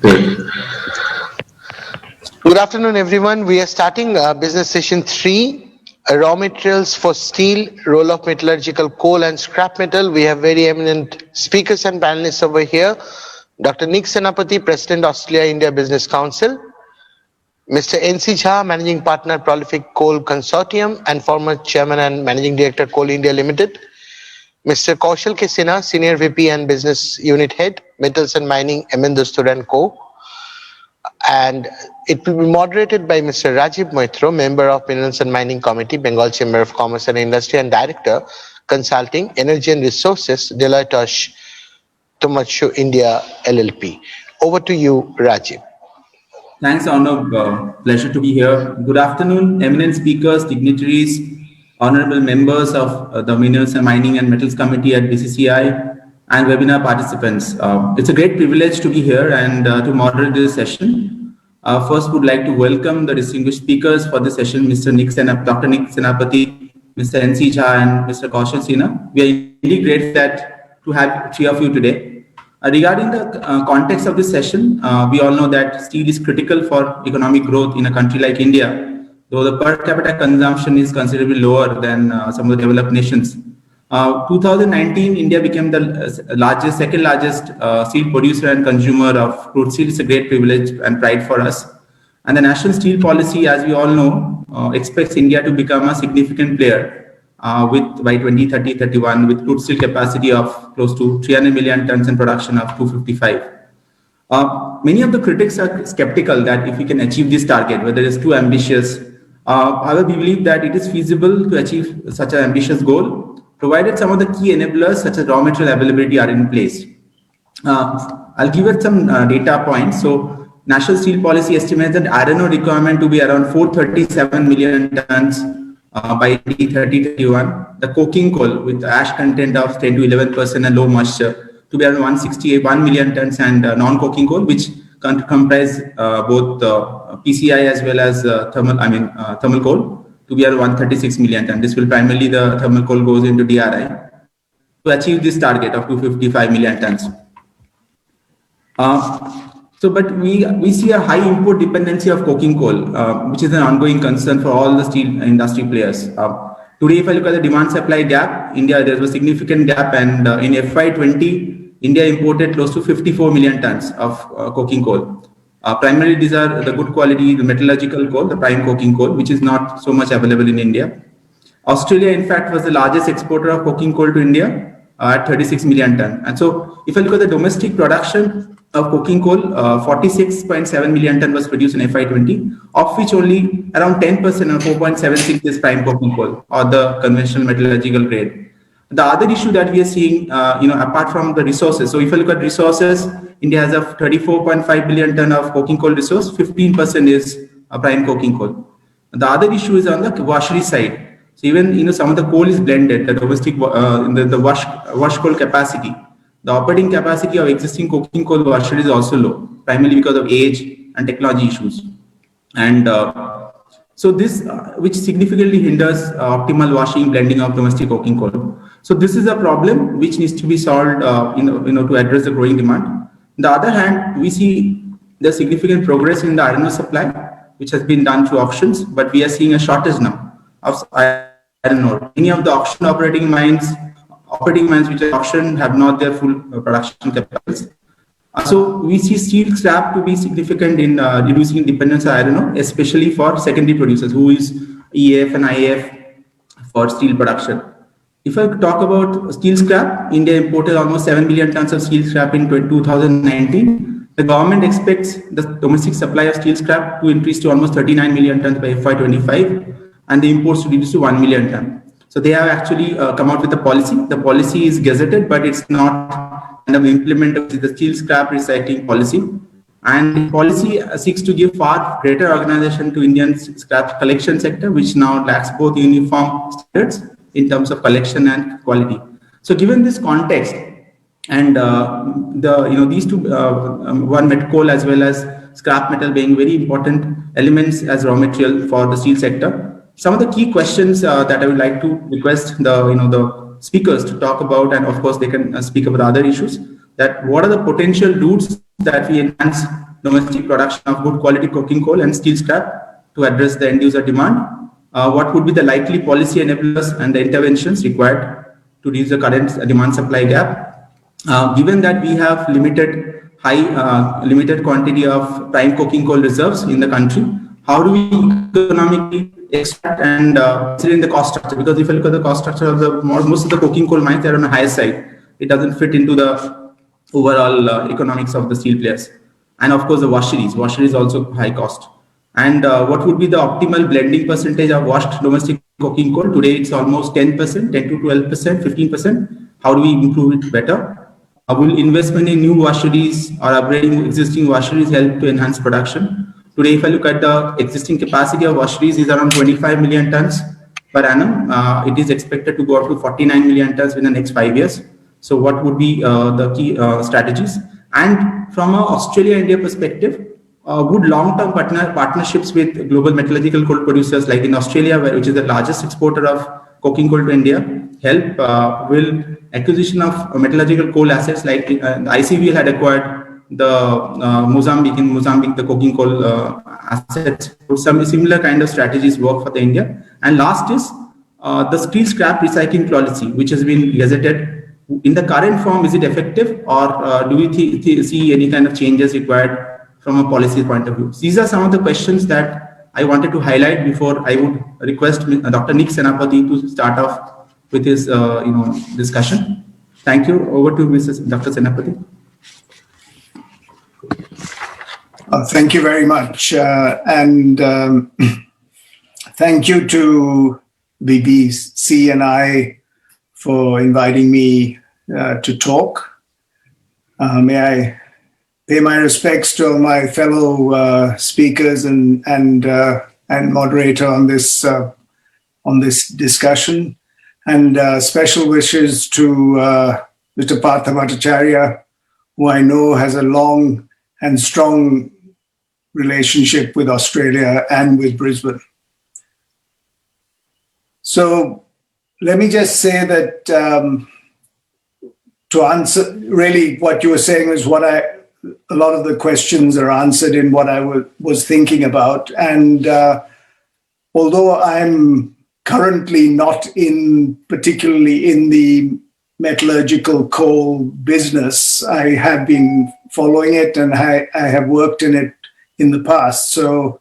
Great. Good afternoon, everyone. We are starting business session 3, raw materials for steel, role of metallurgical coal and scrap metal. We have very eminent speakers and panelists over here. Dr. Nick Senapati, President, Australia India Business Council. Mr. N.C. Jha, Managing Partner, Prolific Coal Consortium and former Chairman and Managing Director, Coal India Limited. Mr. Kaushal K. Sinha, Senior VP and Business Unit Head, Metals and Mining, M.N. Dastur & Co. And it will be moderated by Mr. Rajiv Moitro, Member of Minerals and Mining Committee, Bengal Chamber of Commerce and Industry and Director, Consulting, Energy and Resources, Deloitte Tomatshu India LLP. Over to you, Rajiv. Thanks, Arnav. Pleasure to be here. Good afternoon, eminent speakers, dignitaries, honorable members of the Minerals and Mining and Metals Committee at BCCI, and webinar participants. It's a great privilege to be here and to moderate this session. First, would like to welcome the distinguished speakers for this session, Dr. Nick Senapati, Mr. N.C. Jha, and Mr. Kaushal Sinha. We are really grateful to have three of you today. Regarding the context of this session, we all know that steel is critical for economic growth in a country like India, though the per capita consumption is considerably lower than some of the developed nations. 2019, India became the second largest steel producer and consumer of crude steel. It's a great privilege and pride for us. And the national steel policy, as we all know, expects India to become a significant player by 2030-31 with crude steel capacity of close to 300 million tons and production of 255. Many of the critics are skeptical that if we can achieve this target, whether it's too ambitious. However, we believe that it is feasible to achieve such an ambitious goal, provided some of the key enablers such as raw material availability are in place. I'll give it some data points. So, National Steel Policy estimates that iron ore requirement to be around 437 million tons by 2030-31. The coking coal with ash content of 10 to 11% and low moisture to be around 161 million tons, and non-coking coal, which comprise both PCI as well as thermal coal, to be around 136 million tons. This will primarily, the thermal coal goes into DRI to achieve this target of 255 million tons. But we see a high import dependency of coking coal, which is an ongoing concern for all the steel industry players. Today, if I look at the demand-supply gap, there was a significant gap, and in FY20, India imported close to 54 million tons of coking coal. Primarily, these are the good quality, the metallurgical coal, the prime coking coal, which is not so much available in India. Australia, in fact, was the largest exporter of coking coal to India at 36 million tons. And so, if I look at the domestic production of coking coal, 46.7 million ton was produced in FY20, of which only around 10% or 4.76 is prime coking coal or the conventional metallurgical grade. The other issue that we are seeing, apart from the resources, so if you look at resources, India has a 34.5 billion ton of coking coal resource, 15% is prime coking coal. The other issue is on the washery side. So even some of the coal is blended, the domestic the wash coal capacity. The operating capacity of existing coking coal washery is also low, primarily because of age and technology issues. And so this, which significantly hinders optimal washing, blending of domestic coking coal. So this is a problem which needs to be solved, to address the growing demand. On the other hand, we see the significant progress in the iron ore supply, which has been done through auctions, but we are seeing a shortage now of iron ore. Many of the auction operating mines which are auctioned have not their full production capacity. So we see steel scrap to be significant in reducing dependence on iron ore, especially for secondary producers who is EAF and IAF for steel production. If I talk about steel scrap, India imported almost 7 million tons of steel scrap in 2019. The government expects the domestic supply of steel scrap to increase to almost 39 million tons by FY25, and the imports to reduce to 1 million tons. So they have actually come out with a policy. The policy is gazetted, but it's not kind of implemented the steel scrap recycling policy. And the policy seeks to give far greater organization to Indian scrap collection sector, which now lacks both uniform standards in terms of collection and quality. So given this context, and these two, one met coal as well as scrap metal being very important elements as raw material for the steel sector, some of the key questions that I would like to request the speakers to talk about, and of course they can speak about other issues. that what are the potential routes that we enhance domestic production of good quality coking coal and steel scrap to address the end user demand. What would be the likely policy enablers and the interventions required to reduce the current demand supply gap? Given that we have limited quantity of prime coking coal reserves in the country, how do we economically extract and considering the cost structure? Because if you look at the cost structure of most of the coking coal mines, they're on the higher side. It doesn't fit into the overall economics of the steel players. And of course, the washeries. Washeries also high cost. And what would be the optimal blending percentage of washed domestic coking coal? Today, it's almost 10%, 10 to 12%, 15%. How do we improve it better? Will investment in new washeries or upgrading existing washeries help to enhance production? Today, if I look at the existing capacity of washeries is around 25 million tons per annum. It is expected to go up to 49 million tons in the next 5 years. So what would be the key strategies? And from an Australia-India perspective, would long-term partnerships with global metallurgical coal producers like in Australia, which is the largest exporter of coking coal to India, help? Will acquisition of metallurgical coal assets like ICVL had acquired the Mozambique, the coking coal assets. Some similar kind of strategies work for the India. And last is the steel scrap recycling policy, which has been gazetted. In the current form, is it effective, or do we see any kind of changes required from a policy point of view? These are some of the questions that I wanted to highlight before I would request Dr. Nick Senapati to start off with his discussion. Thank you. Over to Dr. Senapati. Thank you very much. And thank you to BBC and I for inviting me to talk. May I pay my respects to my fellow speakers and moderator on this discussion, and special wishes to Mr. Partha Bhattacharya, who I know has a long and strong relationship with Australia and with Brisbane. So let me just say that to answer really what you were saying is a lot of the questions are answered in what I was thinking about. And although I'm currently not particularly in the metallurgical coal business, I have been following it and I have worked in it in the past. So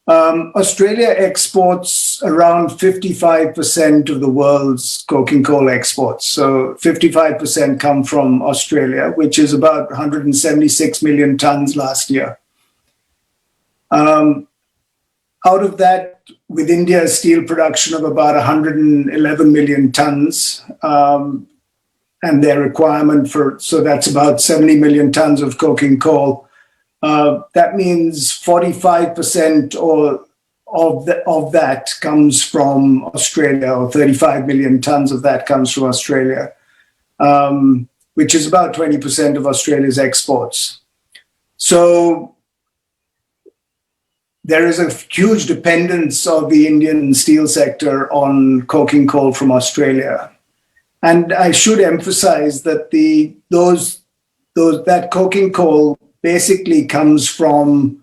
Australia exports around 55% of the world's coking coal exports. So 55% come from Australia, which is about 176 million tons last year. Out of that, with India's steel production of about 111 million tons, and their requirement so that's about 70 million tons of coking coal. That means 45% of that comes from Australia, or 35 million tons of that comes from Australia, which is about 20% of Australia's exports. So there is a huge dependence of the Indian steel sector on coking coal from Australia. And I should emphasize that that coking coal basically comes from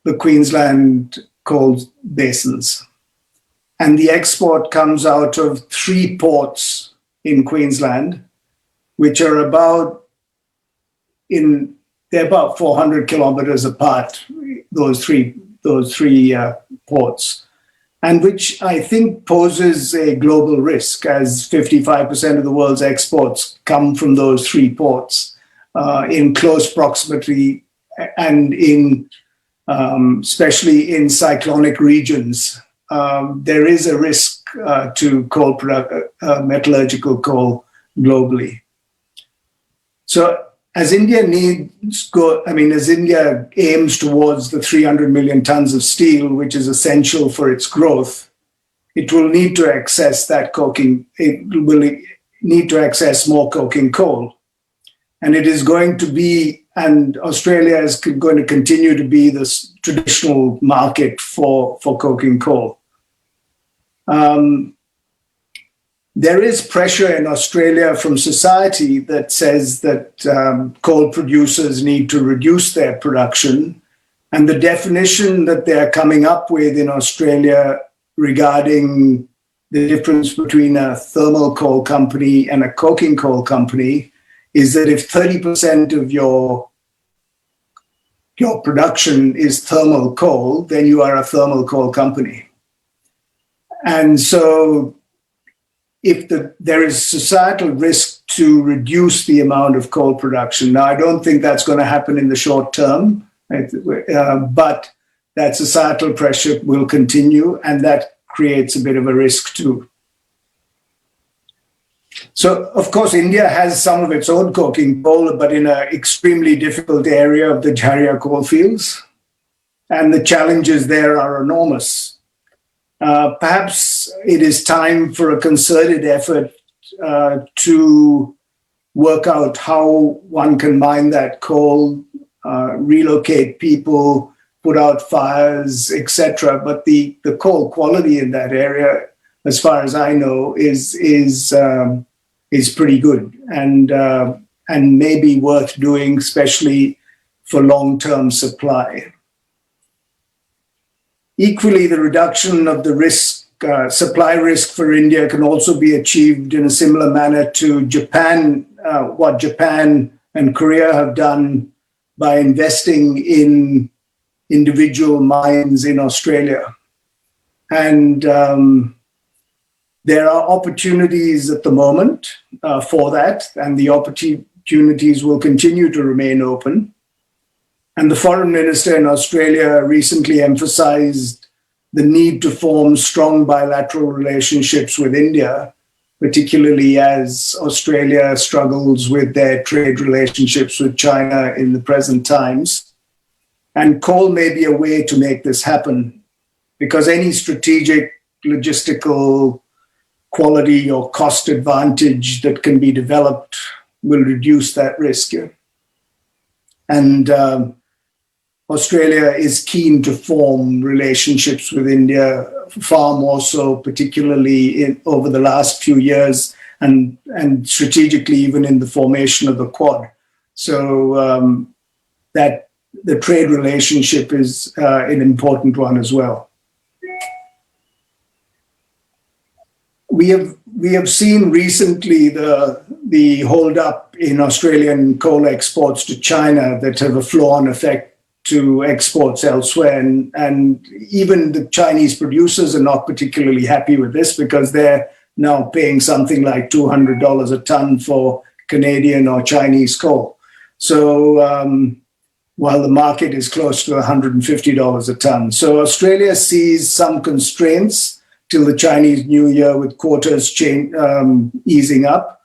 the Queensland coal basins. And the export comes out of 3 ports in Queensland, which are about 400 kilometers apart, those three ports, and which I think poses a global risk, as 55% of the world's exports come from those 3 ports. In close proximity and especially in cyclonic regions, there is a risk to metallurgical coal globally. So as India aims towards the 300 million tons of steel, which is essential for its growth, it will need to access more coking coal. And it is going to be, and Australia is going to continue to be this traditional market for coking coal. there is pressure in Australia from society that says that coal producers need to reduce their production. And the definition that they're coming up with in Australia regarding the difference between a thermal coal company and a coking coal company is that if 30% of your production is thermal coal, then you are a thermal coal company. And so if there is societal risk to reduce the amount of coal production. Now, I don't think that's going to happen in the short term, but that societal pressure will continue, and that creates a bit of a risk too. So, of course, India has some of its own coking coal, but in an extremely difficult area of the Jharia coal fields, and the challenges there are enormous. Perhaps it is time for a concerted effort to work out how one can mine that coal, relocate people, put out fires, etc. But the coal quality in that area, as far as I know, is pretty good and maybe worth doing, especially for long-term supply. Equally, the reduction of the supply risk for India can also be achieved in a similar manner to Japan, what Japan and Korea have done by investing in individual mines in Australia. And there are opportunities at the moment for that, and the opportunities will continue to remain open. And the foreign minister in Australia recently emphasized the need to form strong bilateral relationships with India, particularly as Australia struggles with their trade relationships with China in the present times. And coal may be a way to make this happen, because any strategic, logistical, quality or cost advantage that can be developed will reduce that risk. And Australia is keen to form relationships with India, far more so, particularly over the last few years, and strategically even in the formation of the Quad. So that the trade relationship is an important one as well. We have seen recently the hold up in Australian coal exports to China that have a flow-on effect to exports elsewhere. And even the Chinese producers are not particularly happy with this, because they're now paying something like $200 a ton for Canadian or Chinese coal. So while the market is close to $150 a ton. So Australia sees some constraints till the Chinese New Year with quotas easing up.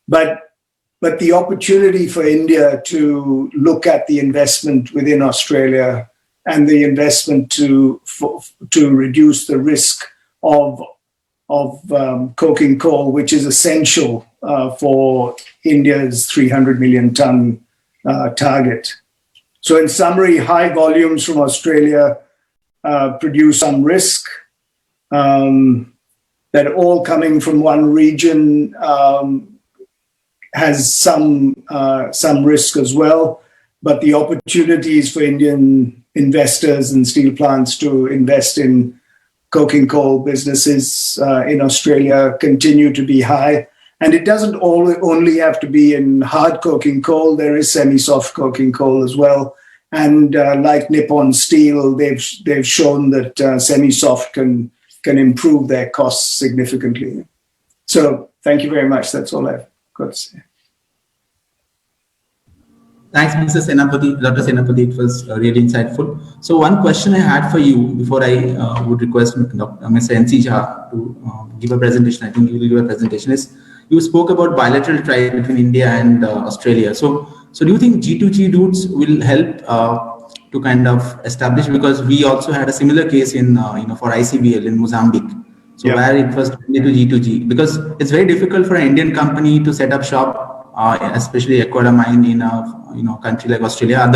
But the opportunity for India to look at the investment within Australia and the investment to reduce the risk of coking coal, which is essential for India's 300 million ton target. So in summary, high volumes from Australia produce some risk, that all coming from one region has some risk as well, but the opportunities for Indian investors and steel plants to invest in coking coal businesses in Australia continue to be high. And it doesn't only have to be in hard coking coal. There is semi-soft coking coal as well. And like Nippon Steel, they've shown that semi-soft can improve their costs significantly. So thank you very much. That's all I've got to say. Thanks, Mr. Senapati, Dr. Senapati. It was really insightful. So one question I had for you before I would request Mr. N.C. Jha to give a presentation. I think you will give a presentation. Is you spoke about bilateral trade between India and Australia. So do you think G2G routes will help to kind of establish? Because we also had a similar case in for ICBL in Mozambique. So yeah, where it was to G2G, because it's very difficult for an Indian company to set up shop, especially Aquila mine in a country like Australia,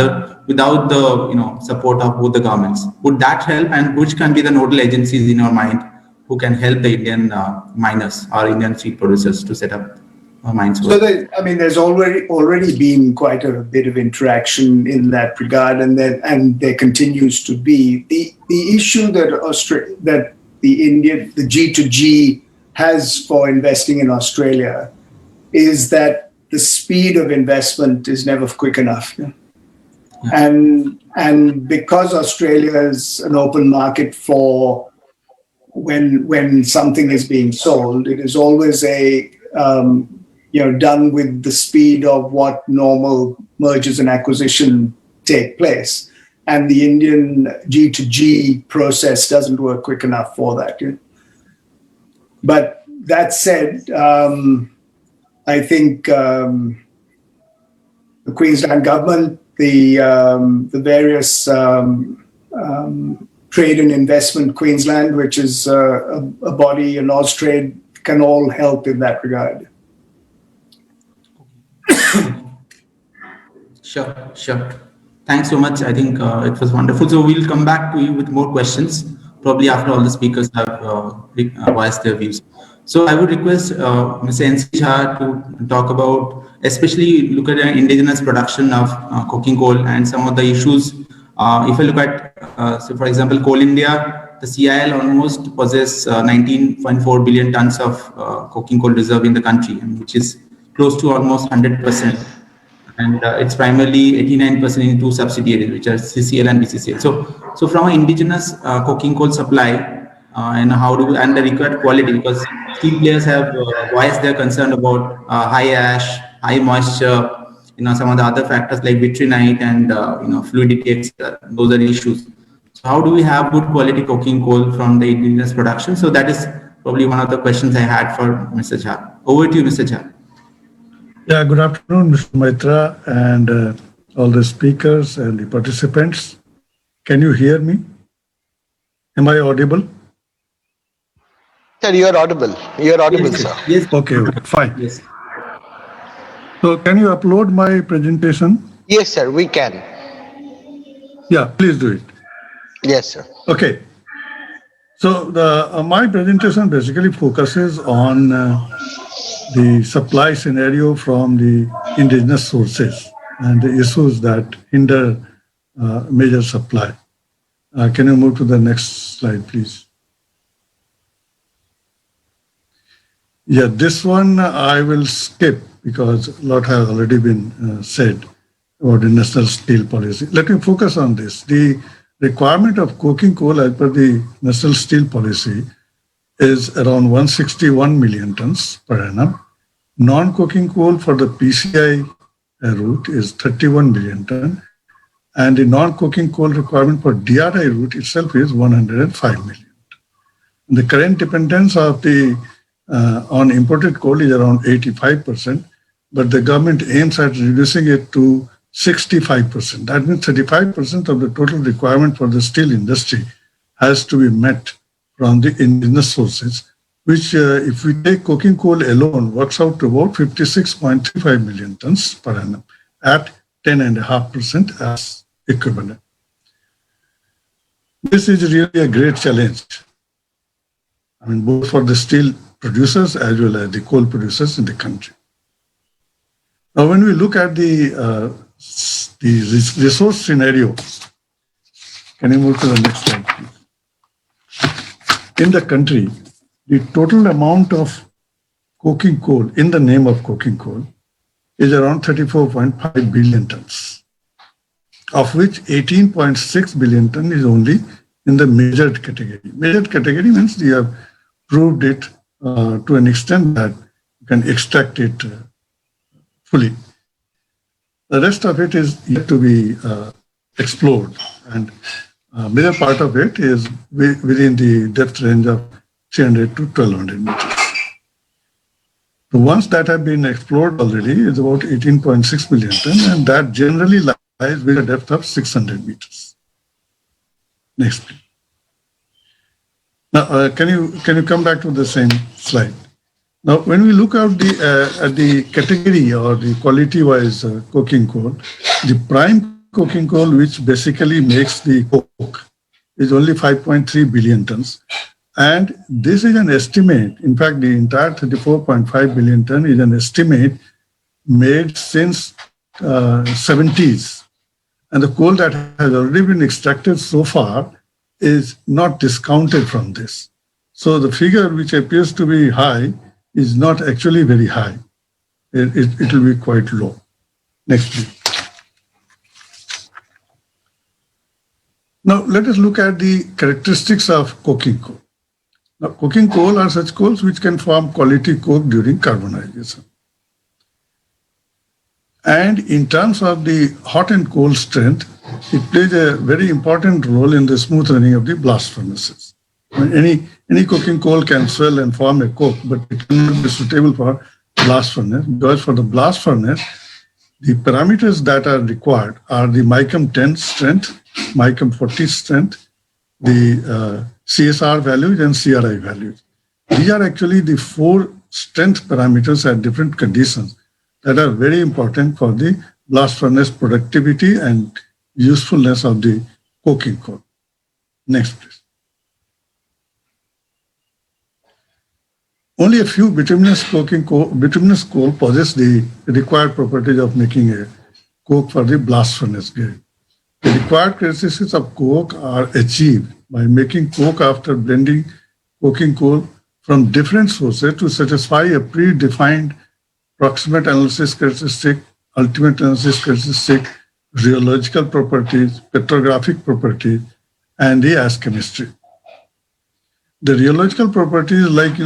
without the support of both the governments. Would that help, and which can be the nodal agencies in your mind who can help the Indian miners or Indian steel producers to set up mines. So there's already been quite a bit of interaction in that regard, and there continues to be. The issue that the G2G has for investing in Australia is that the speed of investment is never quick enough. Yeah. And because Australia is an open market for when something is being sold, it is always done with the speed of what normal mergers and acquisition take place. And the Indian G2G process doesn't work quick enough for that. Yeah. But that said, I think the Queensland government, the various Trade and Investment Queensland, which is a body, and Austrade, can all help in that regard. Sure. Thanks so much. I think it was wonderful. So we'll come back to you with more questions, probably after all the speakers have voiced their views. So I would request Mr. N.C. Jha to talk about, especially look at the indigenous production of coking coal and some of the issues. If I look at, so for example, Coal India, the CIL almost possess 19.4 billion tons of coking coal reserve in the country, which is close to almost 100%. And it's primarily 89% in two subsidiaries, which are CCL and BCCL. So from an indigenous coking coal supply, and the required quality, because steel players have voiced their concern about high ash, high moisture, some of the other factors like vitrinite and fluidity, etc. Those are issues. So how do we have good quality coking coal from the indigenous production? So that is probably one of the questions I had for Mr. Jha. Over to you, Mr. Jha. Yeah, good afternoon, Mr. Maitra, and all the speakers and the participants. Can you hear me? Am I audible? Sir, you are audible. You are audible, Yes, sir. Yes. Okay, fine. Yes. So can you upload my presentation? Yes, sir, we can. Yeah, please do it. Yes, sir. Okay. So my presentation basically focuses on the supply scenario from the indigenous sources and the issues that hinder major supply. Can you move to the next slide, please? Yeah, this one I will skip because a lot has already been said about the national steel policy. Let me focus on this. The requirement of coking coal as per the national steel policy is around 161 million tons per annum. Non-coking coal for the PCI route is 31 million ton, and the non-coking coal requirement for DRI route itself is 105 million. The current dependence of the on imported coal is around 85%, but the government aims at reducing it to 65%. That means 35% of the total requirement for the steel industry has to be met from the indigenous sources, which if we take coking coal alone works out to about 56.35 million tons per annum at 10.5% as equivalent. This is really a great challenge. I mean, both for the steel producers as well as the coal producers in the country. Now, when we look at the resource scenario, can you move to the next slide, please? In the country, the total amount of coking coal in the name of coking coal is around 34.5 billion tons, of which 18.6 billion ton is only in the measured category. Measured category means we have proved it to an extent that you can extract it fully. The rest of it is yet to be explored, and a major part of it is within the depth range of 300 to 1200 meters. The ones that have been explored already is about 18.6 million ton, and that generally lies with a depth of 600 meters. Next, please. Now, can you come back to the same slide? Now, when we look at the category or the quality-wise coking coal, the prime coking coal, which basically makes the coke, is only 5.3 billion tons, And this is an estimate. In fact, the entire 34.5 billion ton is an estimate made since 70s. And the coal that has already been extracted so far is not discounted from this. So the figure which appears to be high is not actually very high. It will be quite low. Next, please. Now, let us look at the characteristics of coking coal. Now, coking coal are such coals which can form quality coke during carbonization. And in terms of the hot and cold strength, it plays a very important role in the smooth running of the blast furnaces. I mean, any coking coal can swell and form a coke, but it cannot be suitable for blast furnace, because for the blast furnace, the parameters that are required are the Micum 10 strength, Micum 40 strength, the CSR values and CRI values. These are actually the 4 strength parameters at different conditions that are very important for the blast furnace productivity and usefulness of the coking coal. Next, please. Only a few bituminous coal possess the required properties of making a coke for the blast furnace grade. The required characteristics of coke are achieved by making coke after blending coking coal from different sources to satisfy a predefined proximate analysis characteristic, ultimate analysis characteristic, rheological properties, petrographic properties, and the ash chemistry. The rheological properties like,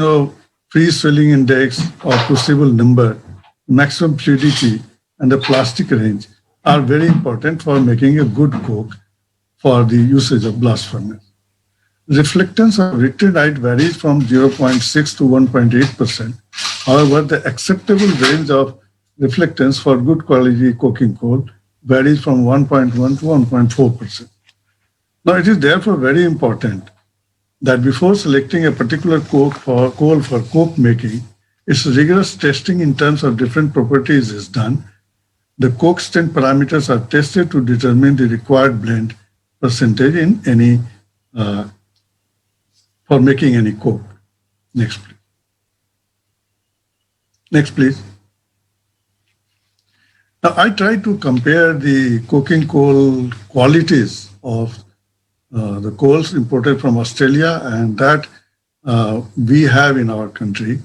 free swelling index or crucible number, maximum fluidity, and the plastic range are very important for making a good coke for the usage of blast furnace. Reflectance of vitrinite varies from 0.6 to 1.8%. However, the acceptable range of reflectance for good quality coking coal varies from 1.1 to 1.4%. Now, it is therefore very important that before selecting a particular coal for coke making, its rigorous testing in terms of different properties is done. The coke strength parameters are tested to determine the required blend percentage in any for making any coke. Next, please. Next, please. Now, I try to compare the coking coal qualities of the coals imported from Australia and that we have in our country,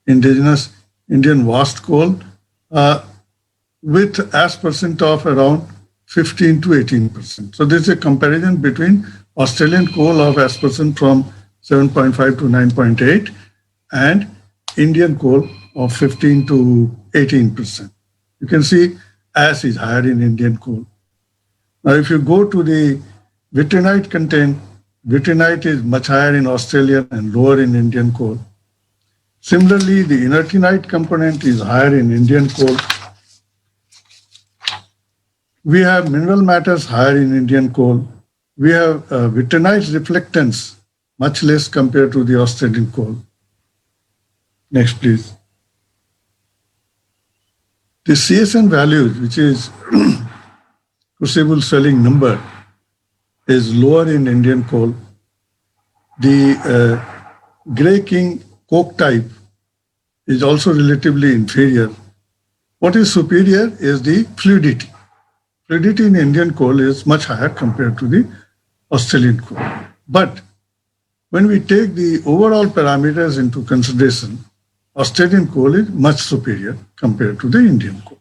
indigenous Indian vast coal, with ash percent of around 15 to 18%. So there's a comparison between Australian coal of ash percent from 7.5 to 9.8 and Indian coal of 15 to 18%. You can see ash is higher in Indian coal. Now, if you go to the vitrinite content, vitrinite is much higher in Australian and lower in Indian coal. Similarly, the inertinite component is higher in Indian coal. We have mineral matters higher in Indian coal. We have vitrinite reflectance much less compared to the Australian coal. Next, please. The CSN values, which is crucible swelling number, is lower in Indian coal. The Grey King coke type is also relatively inferior. What is superior is the fluidity. Fluidity in Indian coal is much higher compared to the Australian coal. But when we take the overall parameters into consideration, Australian coal is much superior compared to the Indian coal.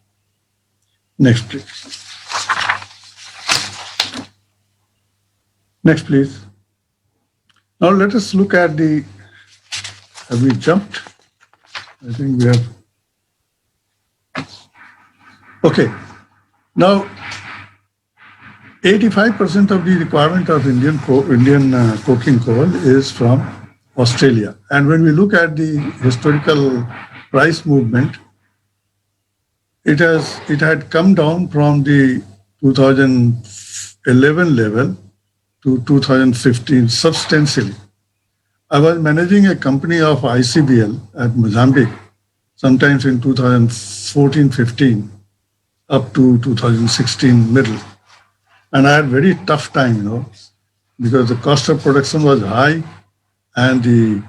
Next, please. Next, please. Now let us look at the, have we jumped? I think we have. Okay. Now, 85% of the requirement of Indian coking coal is from Australia. And when we look at the historical price movement, it had come down from the 2011 level to 2015 substantially. I was managing a company of ICBL at Mozambique, sometimes in 2014-15 up to 2016 middle. And I had very tough time, because the cost of production was high and the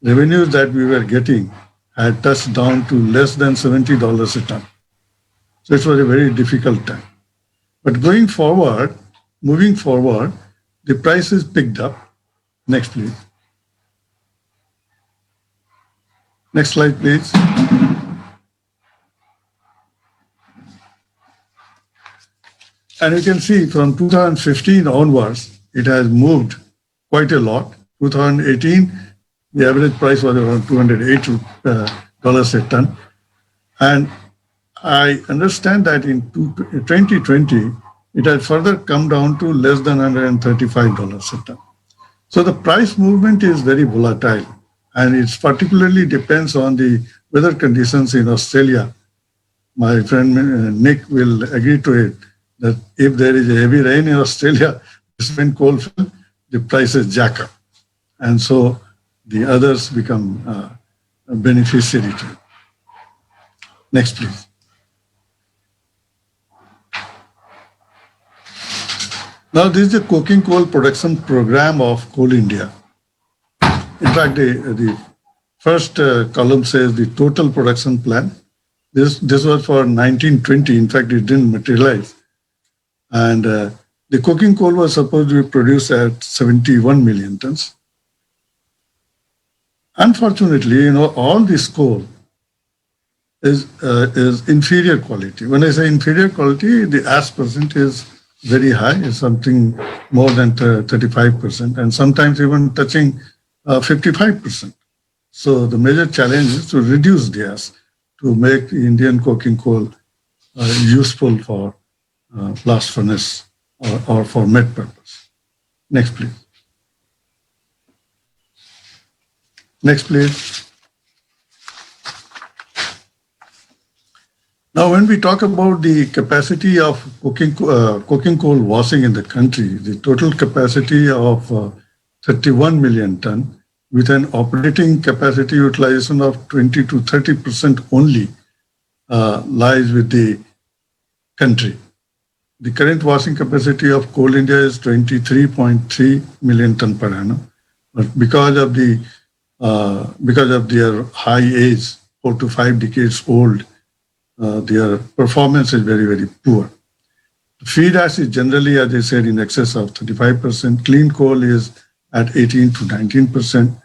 revenues that we were getting had touched down to less than $70 a ton. So it was a very difficult time. But moving forward, the prices picked up. Next, please. Next slide, please. And you can see from 2015 onwards, it has moved quite a lot. 2018, the average price was around $208 a ton. And I understand that in 2020, it has further come down to less than $135 a ton. So the price movement is very volatile, and it particularly depends on the weather conditions in Australia. My friend Nick will agree to it that if there is a heavy rain in Australia, when coal fill, the prices jack up. And so the others become a beneficiary to it. Next, please. Now, this is the coking coal production program of Coal India. In fact, the first column says the total production plan. This was for 1920. In fact, it didn't materialize. And the coking coal was supposed to be produced at 71 million tons. Unfortunately, all this coal is inferior quality. When I say inferior quality, the ash percent is very high, is something more than 35%, and sometimes even touching 55%. So the major challenge is to reduce the ash to make the Indian coking coal useful for blast furnace or for met purpose. Next, please. Next, please. Now, when we talk about the capacity of coking coal washing in the country, the total capacity of 31 million ton with an operating capacity utilization of 20 to 30% only lies with the country. The current washing capacity of Coal India is 23.3 million ton per annum, but because of their high age, 4 to 5 decades old, their performance is very, very poor. Feed ash is generally, as I said, in excess of 35%. Clean coal is at 18 to 19%.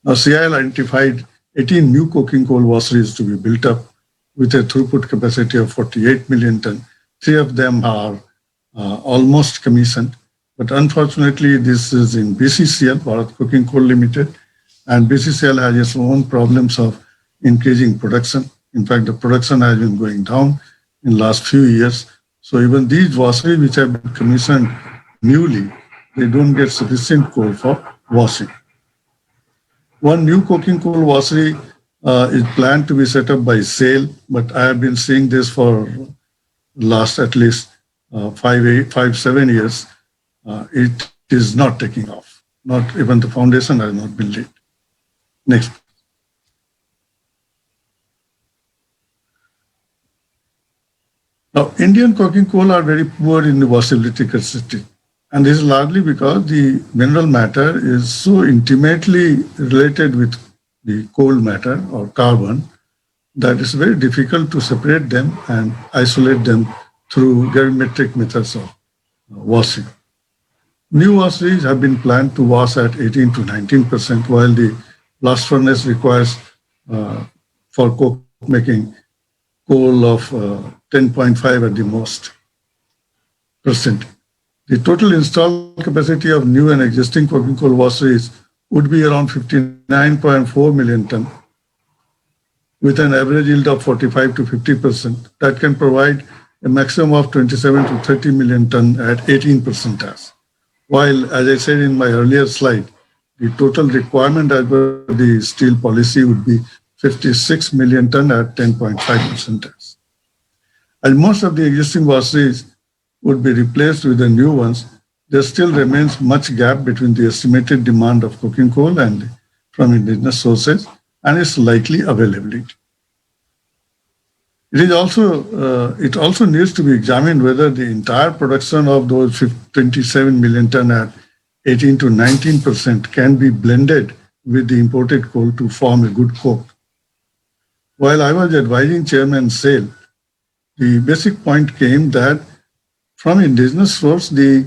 Now, CIL identified 18 new coking coal washeries to be built up with a throughput capacity of 48 million ton. 3 of them are almost commissioned, but unfortunately, this is in BCCL, Bharat Coking Coal Limited, and BCCL has its own problems of increasing production. In fact, the production has been going down in the last few years. So even these washeries which have been commissioned newly, they don't get sufficient coal for washing. One new coking coal washery is planned to be set up by SAIL, but I have been seeing this for last at least 7 years. It is not taking off. Not even the foundation has not been laid. Next. Now, Indian coking coal are very poor in the washability capacity. And this is largely because the mineral matter is so intimately related with the coal matter or carbon that it's very difficult to separate them and isolate them through gravimetric methods of washing. New washeries have been planned to wash at 18 to 19%, while the blast furnace requires for coke making coal of 10.5 at the most percent. The total installed capacity of new and existing coking coal washeries would be around 59.4 million ton, with an average yield of 45 to 50%. That can provide a maximum of 27 to 30 million ton at 18% ash. While, as I said in my earlier slide, the total requirement as per the steel policy would be 56 million ton at 10.5% ash. As most of the existing washeries would be replaced with the new ones, there still remains much gap between the estimated demand of coking coal and from indigenous sources and its likely availability. It also needs to be examined whether the entire production of those 27 million ton at 18 to 19% can be blended with the imported coal to form a good coke. While I was advising Chairman SAIL, the basic point came that from indigenous source, the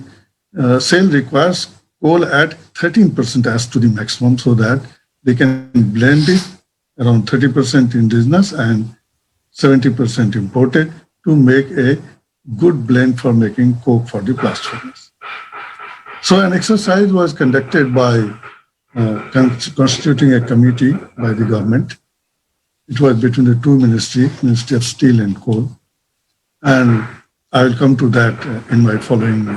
SAIL requires coal at 13% as to the maximum so that they can blend it around 30% indigenous and 70% imported to make a good blend for making coke for the blast furnace. So an exercise was conducted by constituting a committee by the government. It was between the two ministries, Ministry of Steel and Coal. And I will come to that in my following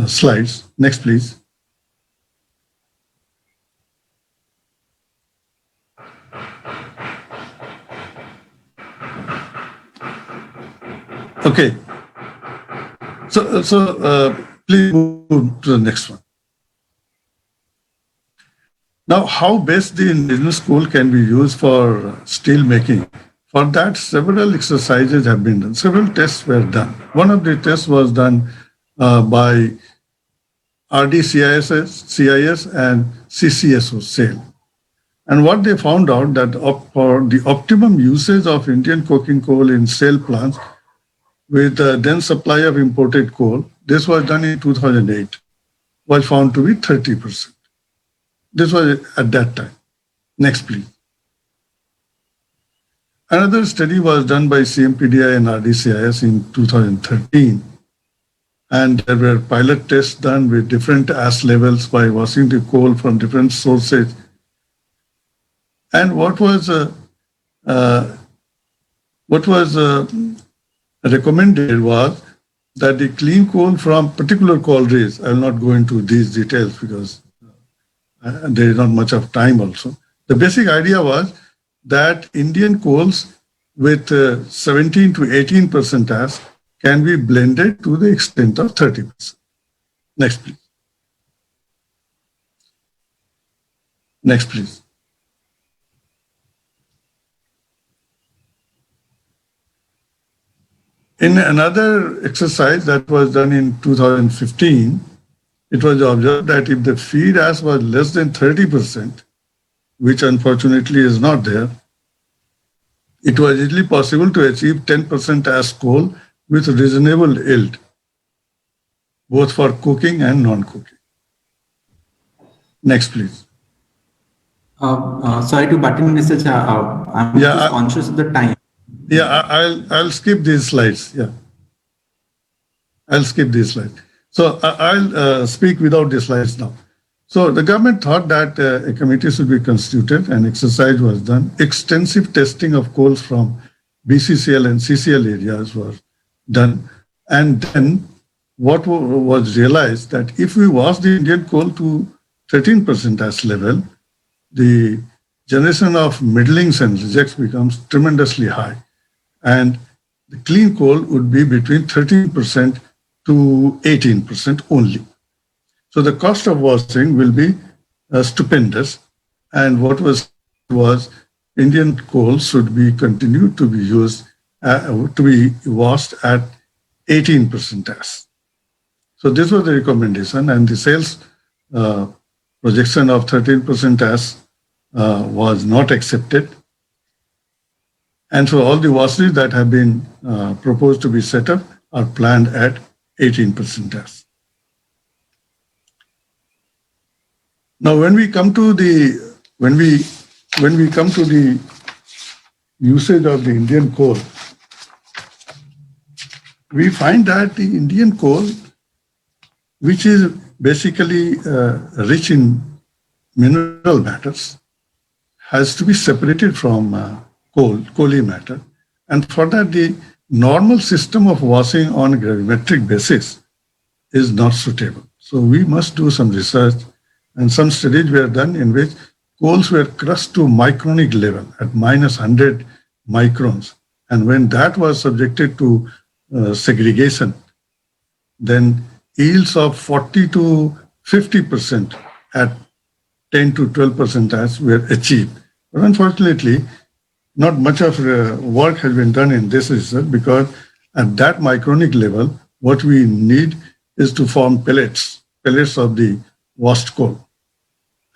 slides. Next, please. Okay. So please move to the next one. Now, how best the indigenous coal can be used for steel making? For that, several exercises have been done. Several tests were done. One of the tests was done by RDCIS and CCSO SAIL. And what they found out that for the optimum usage of Indian coking coal in SAIL plants with a dense supply of imported coal, this was done in 2008, was found to be 30%. This was at that time. Next, please. Another study was done by CMPDI and RDCIS in 2013. And there were pilot tests done with different ash levels by washing the coal from different sources. And what was recommended was that the clean coal from particular collieries, I will not go into these details because there is not much of time also. The basic idea was that Indian coals with 17 to 18% ash can be blended to the extent of 30%. Next, please. Next, please. In another exercise that was done in 2015, it was observed that if the feed ash was less than 30%, which unfortunately is not there, it was easily possible to achieve 10% ash coal with reasonable yield, both for cooking and non-cooking. Next, please. Sorry to butt in, Mr. Cha. I'm just conscious of the time. Yeah, I'll skip these slides. Yeah, I'll skip these slides. So I'll speak without the slides now. So the government thought that a committee should be constituted, and exercise was done. Extensive testing of coals from BCCL and CCL areas was done. And then what was realized that if we wash the Indian coal to 13% ash level, the generation of middlings and rejects becomes tremendously high. And the clean coal would be between 13% to 18% only. So the cost of washing will be stupendous. And what was Indian coal should be continued to be used, to be washed at 18% ash. So this was the recommendation, and the sales projection of 13% ash was not accepted. And so all the washeries that have been proposed to be set up are planned at 18% ash. Now, when we come to the usage of the Indian coal, we find that the Indian coal, which is basically rich in mineral matters, has to be separated from coaly matter. And for that, the normal system of washing on a gravimetric basis is not suitable. So we must do some research, and some studies were done in which coals were crushed to micronic level at minus 100 microns. And when that was subjected to segregation, then yields of 40 to 50% at 10 to 12% ash were achieved. But unfortunately, not much of work has been done in this research, because at that micronic level, what we need is to form pellets of the washed coal.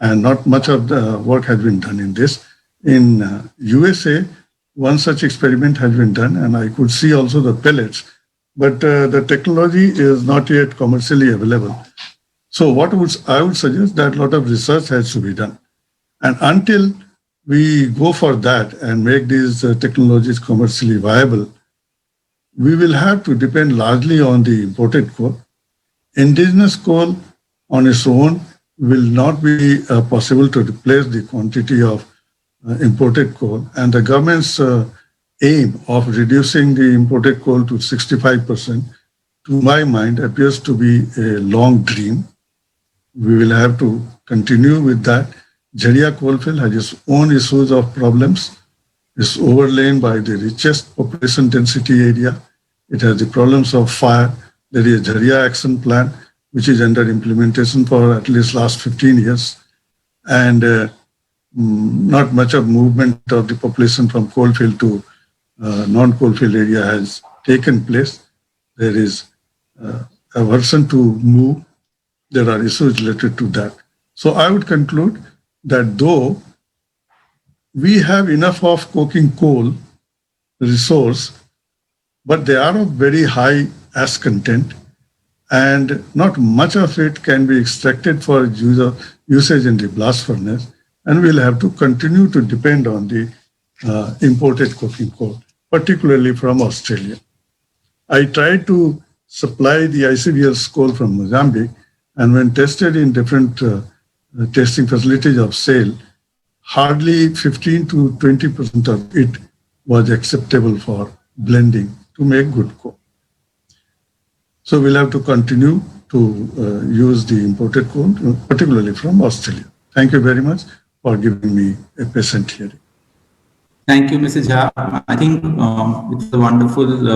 And not much of the work has been done in this. In USA, one such experiment has been done, and I could see also the pellets, but the technology is not yet commercially available. So I would suggest that a lot of research has to be done. And until we go for that and make these technologies commercially viable, we will have to depend largely on the imported coal. Indigenous coal on its own will not be possible to replace the quantity of imported coal. And the government's aim of reducing the imported coal to 65%, to my mind, appears to be a long dream. We will have to continue with that. Jharia coalfield has its own issues of problems. It's overlain by the richest population density area. It has the problems of fire. There is a Jharia action plan, which is under implementation for at least last 15 years. And not much of movement of the population from coalfield to non-coalfield area has taken place. There is aversion to move. There are issues related to that. So I would conclude that though we have enough of coking coal resource, but they are of very high ash content, and not much of it can be extracted for usage in the blast furnace, and we'll have to continue to depend on the imported coking coal, particularly from Australia. I tried to supply the ICVL's coal from Mozambique, and when tested in different testing facilities of SAIL, hardly 15 to 20% of it was acceptable for blending to make good coal. So we'll have to continue to use the imported coal, particularly from Australia. Thank you very much for giving me a patient hearing. Thank you, Mr. Jha. I think it's a wonderful,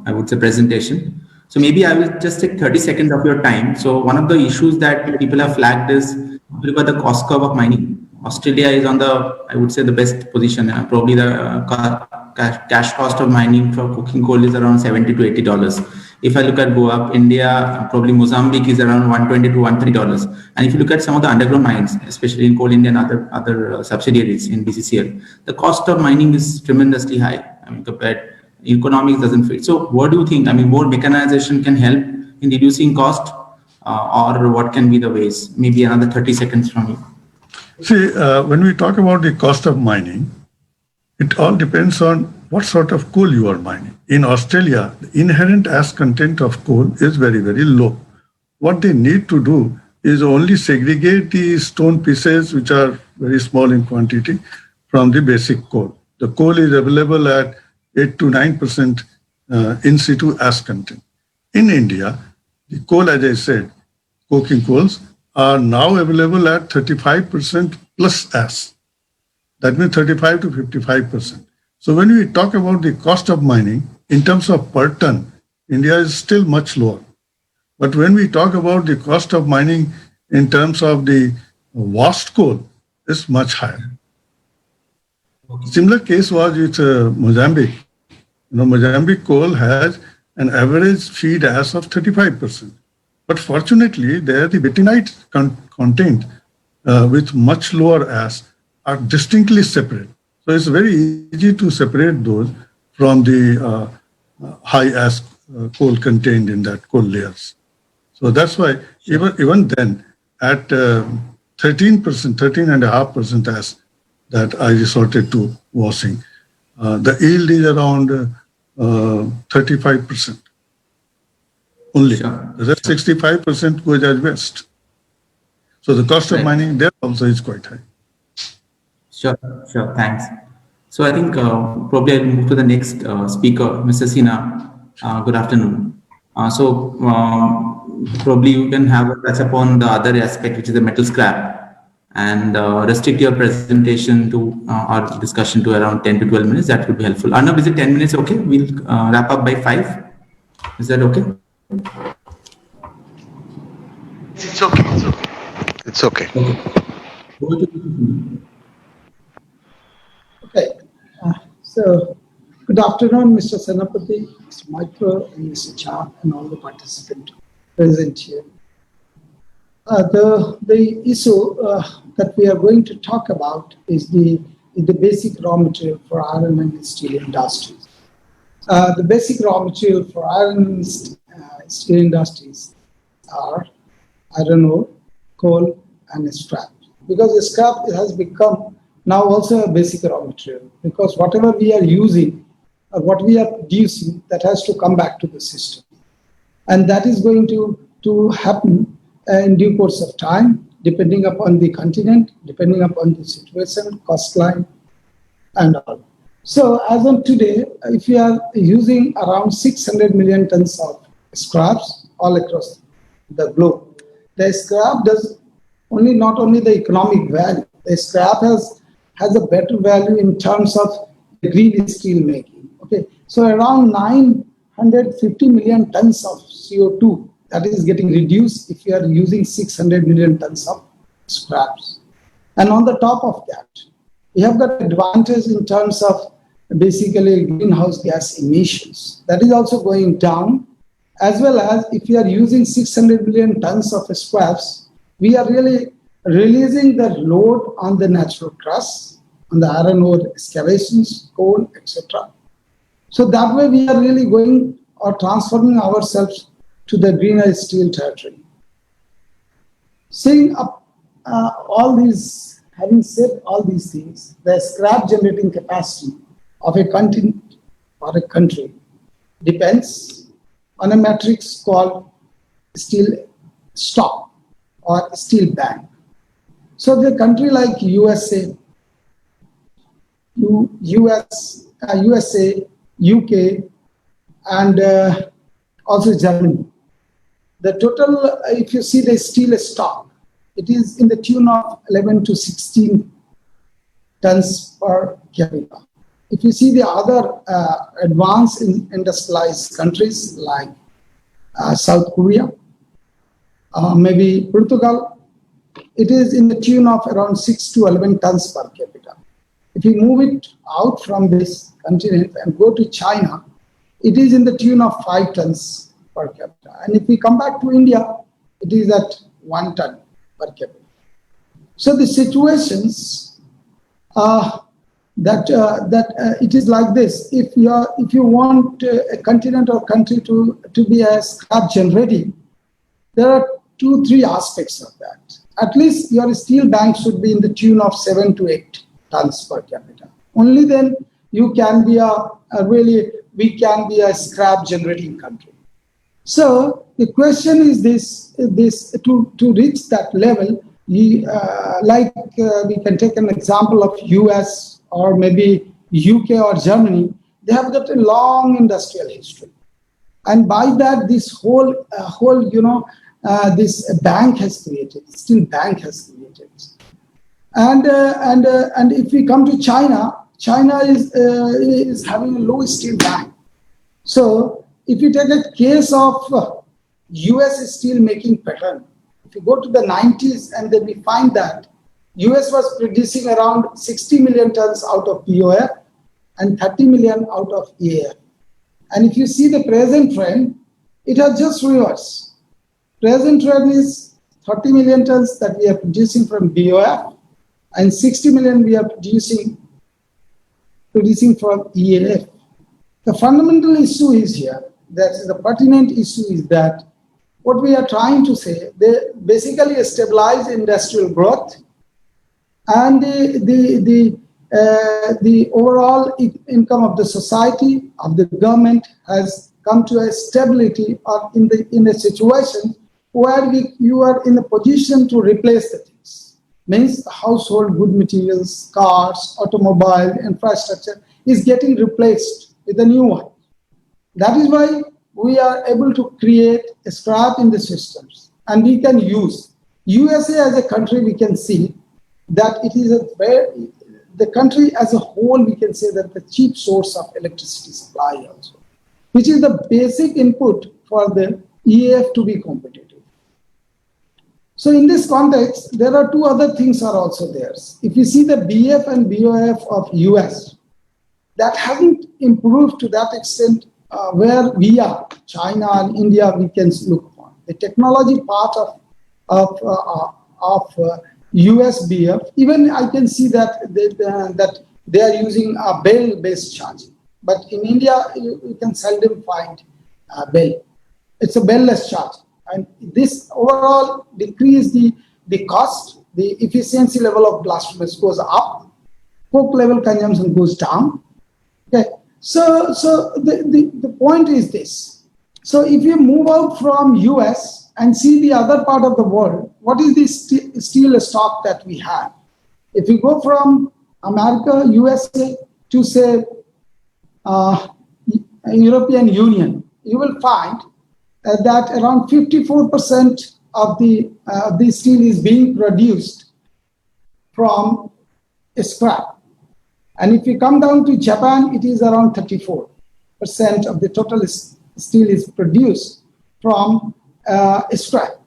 I would say, presentation. So maybe I will just take 30 seconds of your time. So one of the issues that people have flagged is look at the cost curve of mining. Australia is on the, I would say, the best position. Probably the cash cost of mining for coking coal is around $70 to $80. If I look at Goa, India, probably Mozambique is around $120 to $130. And if you look at some of the underground mines, especially in Coal India and other subsidiaries in BCCL, the cost of mining is tremendously high. I mean, compared, economics doesn't fit. So what do you think? I mean, more mechanization can help in reducing cost, or what can be the ways? Maybe another 30 seconds from you. See, when we talk about the cost of mining, it all depends on what sort of coal you are mining. In Australia, the inherent ash content of coal is very, very low. What they need to do is only segregate the stone pieces, which are very small in quantity, from the basic coal. The coal is available at 8 to 9% in situ ash content. In India, the coal, as I said, coking coals, are now available at 35% plus ash. That means 35 to 55%. So when we talk about the cost of mining, in terms of per ton, India is still much lower. But when we talk about the cost of mining in terms of the washed coal, it's much higher. Similar case was with Mozambique. Mozambique coal has an average feed ash of 35%. But fortunately, there the bentonite content with much lower ash are distinctly separate. So it's very easy to separate those from the high ash coal contained in that coal layers. So that's why even then at 13.5% ash that I resorted to washing, the yield is around 35%. Only. Sure. The rest 65% goes as waste. So the cost of mining there also is quite high. Sure, thanks. So I think probably I'll move to the next speaker, Mr. Sinha. Good afternoon. Probably you can have a touch upon the other aspect, which is the metal scrap, and restrict your presentation to our discussion to around 10 to 12 minutes. That would be helpful. Arnab, is it 10 minutes okay? We'll wrap up by 5. Is that okay? It's okay. It's okay. Okay. Okay. So, good afternoon, Mr. Senapati, Mr. Mitra, and Mr. Jha, and all the participants present here. The issue that we are going to talk about is the basic raw material for iron and steel industries. The basic raw material for iron and steel industries are iron ore, coal, and scrap. Because the scrap has become now also a basic raw material. Because whatever we are using or what we are producing, that has to come back to the system. And that is going to happen in due course of time, depending upon the continent, depending upon the situation, cost line, and all. So as of today, if we are using around 600 million tons of scraps all across the globe, the scrap does not only the economic value, the scrap has a better value in terms of the green steel making. Okay, so around 950 million tons of CO2 that is getting reduced if you are using 600 million tons of scraps. And on the top of that, we have got advantage in terms of basically greenhouse gas emissions. That is also going down, as well as if you are using 600 million tons of scraps, we are really releasing the load on the natural crust, on the iron ore excavations, coal, etc. So that way we are really going or transforming ourselves to the greener steel territory. Seeing up all these, having said all these things, the scrap generating capacity of a continent or a country depends on a matrix called steel stock or steel bank. So the country like USA, UK, and also Germany, the total, if you see the steel stock, it is in the tune of 11 to 16 tons per capita. If you see the other advanced industrialized countries like South Korea, maybe Portugal, it is in the tune of around 6 to 11 tons per capita. If you move it out from this continent and go to China, it is in the tune of 5 tons per capita. And if we come back to India, it is at 1 ton per capita. So the situations that it is like this. If you want a continent or country to be a scrap generating, there are 2-3 aspects of that. At least your steel bank should be in the tune of 7 to 8 tons per capita. Only then you can be we can be a scrap generating country. So the question is this to reach that level, we can take an example of US or maybe UK or Germany. They have got a long industrial history, and by that this whole this bank has created, steel bank has created. And if we come to China, China is having a low steel bank. So if you take a case of US steel making pattern, if you go to the 90s and then we find that US was producing around 60 million tons out of BOF and 30 million out of EAF. And if you see the present trend, it has just reversed. Present trend is 30 million tons that we are producing from BOF and 60 million we are producing from EAF. The fundamental issue is here, that the pertinent issue is that what we are trying to say, they basically stabilize industrial growth and the overall income of the society, of the government has come to a stability or in a situation where you are in a position to replace the things. Means household good materials, cars, automobile, infrastructure is getting replaced with a new one. That is why we are able to create a scrap in the systems, and we can use USA as a country. We can see that it is the country as a whole, we can say that the cheap source of electricity supply also, which is the basic input for the EAF to be competitive. So in this context, there are 2 other things are also there. If you see the BF and BOF of US, that hasn't improved to that extent where we are, China and India, we can look upon. The technology part of of USBF. Even I can see that they are using a bell-based charging. But in India, you can seldom find bell. It's a bell-less charge. And this overall decrease the cost, the efficiency level of blast furnace goes up, coke level consumption goes down. Okay. So the point is this. So if you move out from US and see the other part of the world, what is the steel stock that we have? If you go from America, USA to say European Union, you will find that around 54% of the steel is being produced from scrap. And if you come down to Japan, it is around 34% of the total steel is produced from scrap.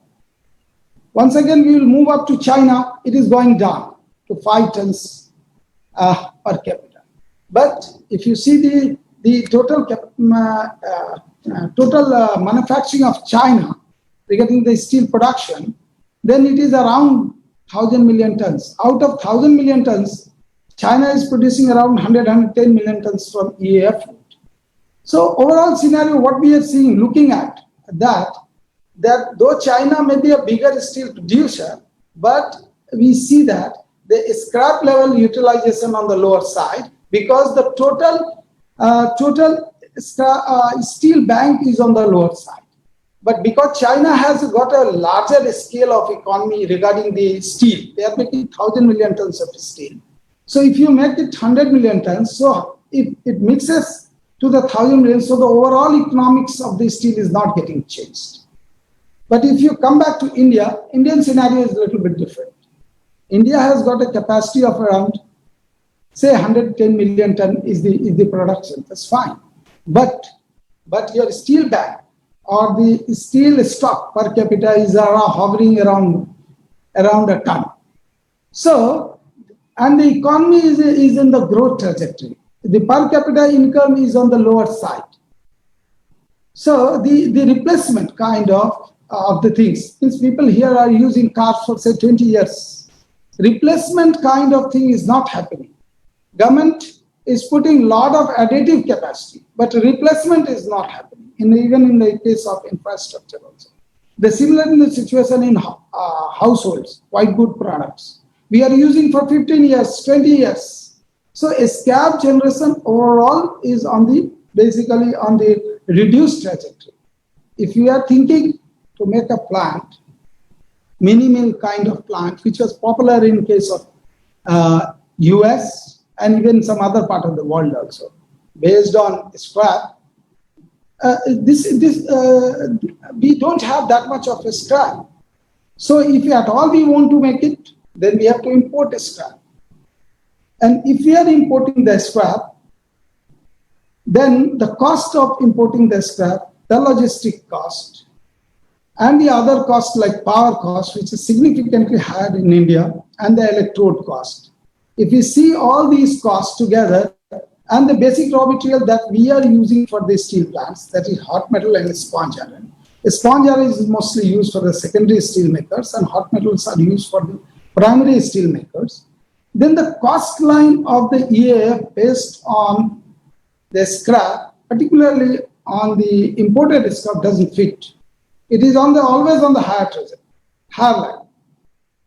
Once again, we will move up to China. It is going down to 5 tons per capita. But if you see the total manufacturing of China regarding the steel production, then it is around 1,000 million tons. Out of 1,000 million tons, China is producing around 110 million tons from EAF. So overall scenario, what we are seeing, looking at that though China may be a bigger steel producer, but we see that the scrap level utilization on the lower side, because the total steel bank is on the lower side. But because China has got a larger scale of economy regarding the steel, they are making 1,000 million tons of steel. So if you make it 100 million tons, so it mixes to the 1,000 million, so the overall economics of the steel is not getting changed. But if you come back to India, Indian scenario is a little bit different. India has got a capacity of around, say 110 million ton is the production. That's fine. But your steel bank or the steel stock per capita is hovering around a ton. So, and the economy is in the growth trajectory. The per capita income is on the lower side. So the replacement kind of the things, since people here are using cars for say 20 years, replacement kind of thing is not happening. Government is putting a lot of additive capacity, but replacement is not happening, even in the case of infrastructure also. The similar in the situation in households, white good products. We are using for 15 years, 20 years. So a scrap generation overall is basically on the reduced trajectory. If you are thinking to make a plant, mini mill kind of plant, which was popular in case of US and even some other part of the world also, based on scrap, we don't have that much of a scrap. So if at all we want to make it, then we have to import a scrap. And if we are importing the scrap, then the cost of importing the scrap, the logistic cost, and the other costs like power cost, which is significantly higher in India, and the electrode cost. If we see all these costs together, and the basic raw material that we are using for the steel plants, that is hot metal and sponge iron. Sponge iron is mostly used for the secondary steel makers, and hot metals are used for the primary steel makers. Then the cost line of the EAF based on the scrap, particularly on the imported scrap, doesn't fit. It is always on the higher line.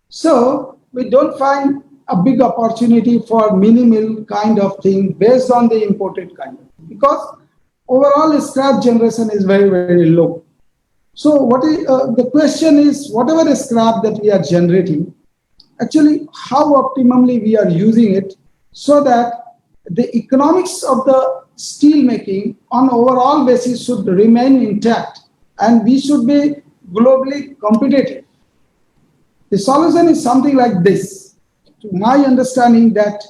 So we don't find a big opportunity for mini mill kind of thing based on the imported kind of, because overall scrap generation is very, very low. So what is the question is, whatever scrap that we are generating, actually how optimally we are using it so that the economics of the steel making on overall basis should remain intact and we should be globally competitive. The solution is something like this. To my understanding, that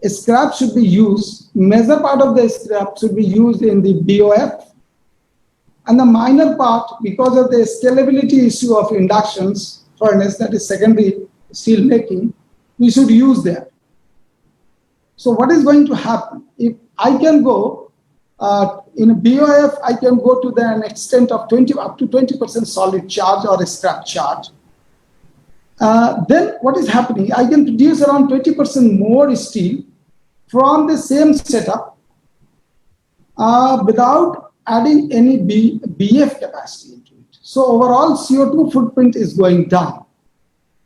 scrap should be used, major part of the scrap should be used in the BOF, and the minor part, because of the scalability issue of inductions furnace, that is secondary steel making, we should use that. So what is going to happen? If I can go in a BOF, I can go to an extent of up to 20% solid charge or a scrap charge. then what is happening? I can produce around 20% more steel from the same setup without adding any BF capacity into it. So overall CO2 footprint is going down.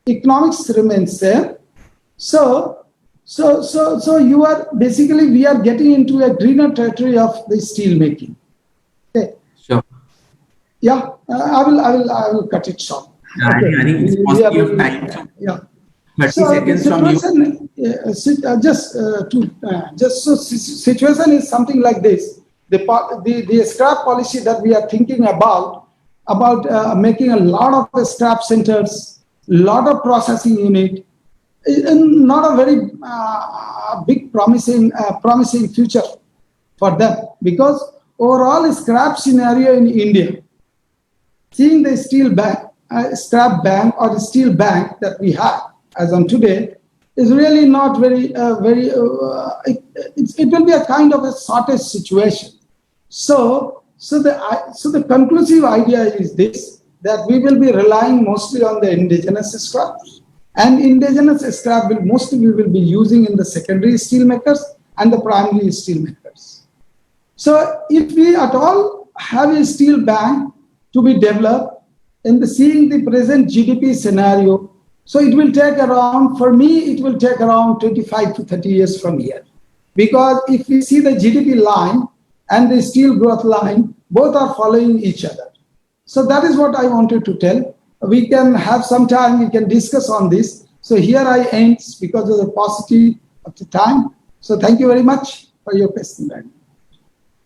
Economics remains same. So you are basically, we are getting into a greener territory of the steel making. Okay. Sure. Yeah, I will cut it short. I think it's possibly of time. So Yeah. 30 So seconds the from you. Situation is something like this. The scrap policy that we are thinking about making a lot of scrap centers, lot of processing unit, not a very big promising future for them, because overall scrap scenario in India, seeing the scrap bank or the steel bank that we have as on today is really not very it will be a kind of a shortage situation. So the conclusive idea is this, that we will be relying mostly on the indigenous scraps, and indigenous scrap will mostly we will be using in the secondary steel makers and the primary steel makers. So if we at all have a steel bank to be developed in seeing the present GDP scenario, so it will take around, for me, it will take around 25 to 30 years from here. Because if we see the GDP line and the steel growth line, both are following each other. So that is what I wanted to tell. We can have some time, we can discuss on this. So here I end because of the paucity of the time. So thank you very much for your question.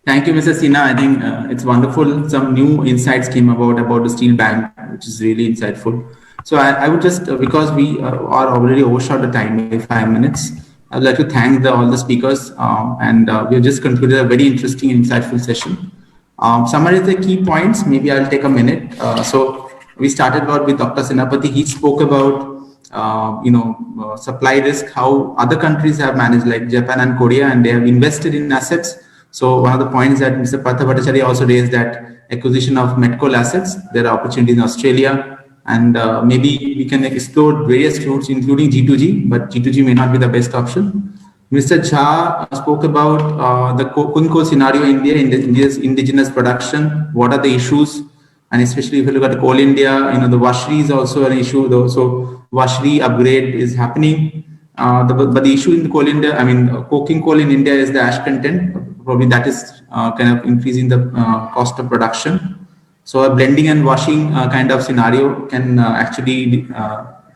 Thank you, Mr. Sinha. I think it's wonderful. Some new insights came about the steel bank, which is really insightful. So I would just, because we are already overshot the time by 5 minutes, I would like to thank all the speakers, and we have just concluded a very interesting, insightful session. Summarize the key points. Maybe I'll take a minute. So we started out with Dr. Senapati. He spoke about supply risk, how other countries have managed, like Japan and Korea, and they have invested in assets. So one of the points that Mr. Partha Bhattacharya also raised, that acquisition of met coal assets, there are opportunities in Australia, and maybe we can explore various routes, including G2G, but G2G may not be the best option. Mr. Jha spoke about the coking coal scenario in India, India's indigenous production. What are the issues? And especially if you look at Coal India, the washery is also an issue, though. So washery upgrade is happening. But the issue in the Coal India, coking coal in India is the ash content. Probably that is kind of increasing the cost of production. So a blending and washing kind of scenario can actually